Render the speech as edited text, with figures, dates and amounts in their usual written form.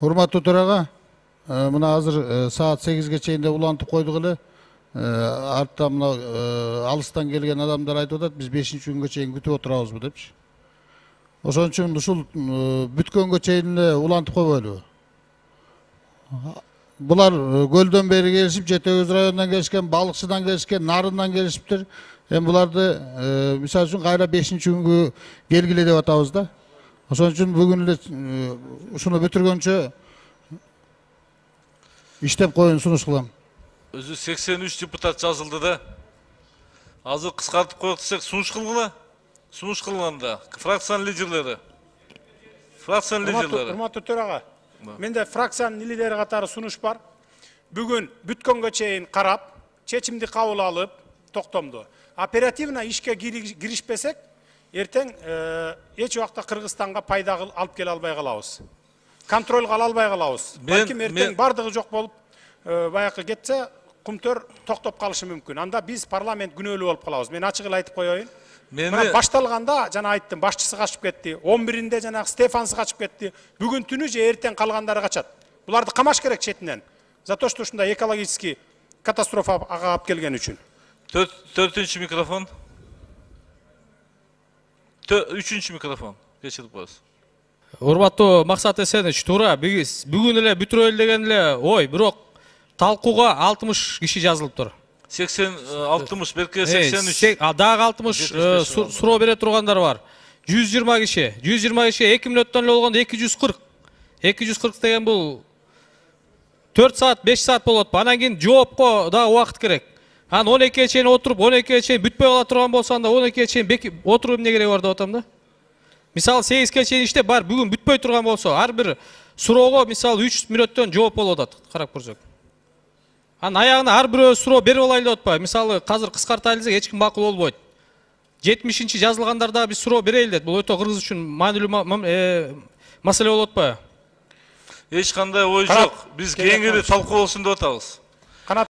Урматтуу төраға, мына азыр саат 8-ге чейин улантып койдук эле. Артта мына алыстан келген адамдар айтып атат, биз 5-күнгө чейин күтүп отурабызбы депчи. Ошон үчүн ушул бүткөнгө чейин улантып койбойлубу? Булар көлдөн бери келишип, Жети Өз районунан келишкен, Балыкчыдан келишкен, Нарындан келишиптир. Эми буларды мисалы үчүн кайра 5-күнгө келгиле деп атабыз да. Ошон үчүн бүгүн эле ушуну бүтүргөнчө иштеп коюуну сунуш кылам. Өзү 83 депутат жазылды да. Азыр кыскартып коек десек сунуш кылгыла. Сунуш кылганда фракциянын лидерлери. Урматтуу төрага, менде фракциянын лидери катары сунуш бар. Бүгүн бүткөнгө чейин карап, чечимди кабыл алып, токтомду. Оперативно ишке киришпесек, эртең эч убакта Кыргызстанга пайда алып келе албай калабыз. Контролго ала албай калабыз. Балким эртең бардыгы жок болуп, баякы кетсе, кумтөр токтоп калышы мүмкүн. Анда биз парламент күнөөлүү болуп калабыз. Мен ачык эле айтып коеюн. Мына башталганда жана айттым, башчысы качып кетти. 11-inde жана Стефанс качып кетти. Бүгүн түнү же эртең калгандары качат. Буларды камаш керек четинен. За то, что ушундай экологический катастрофа алып келген үчүн. 4-ncü mikrofon. 3-cü mikrofon. Geçirip koyuz. Урматтуу Максат Эсенович, туура бүгүн эле бүтүрөлү деген эле ой, бирок талкууга 60 киши жазылыптыр. 60, белки 83. Дагы 60 суроо бере тургандар бар. 120 киши. 120 киши 2 мүнөттөн эле болгондо 240. 240 деген бул 4 саат, 5 саат болот. Анан кийин жоопко дагы убакыт керек. Анан 12-ге чейин отуруп, 12-ге чейин бүтпөй кала турган болсо, анда 12-ге чейин отуруп эмне кереги бар деп атам да. Мисалы 8-ге чейин иштеп бар, бүгүн бүтпөй турган болсо, ар бир суроого мисалы 3 мүнөттөн жооп болуп атат. Карап көрсөк. Анан аягына ар бирөө суроо берип алайлы деп атпайбы? Мисалы азыр кыскартайлы десек эч ким макул болбойт. 70-чи жазылгандарда биз суроо берели дейт. Бул өтө Кыргыз үчүн маанилүү маселе болуп атпайбы? Эч кандай ой жок. Биз кеңири талкуу болсун деп атабыз.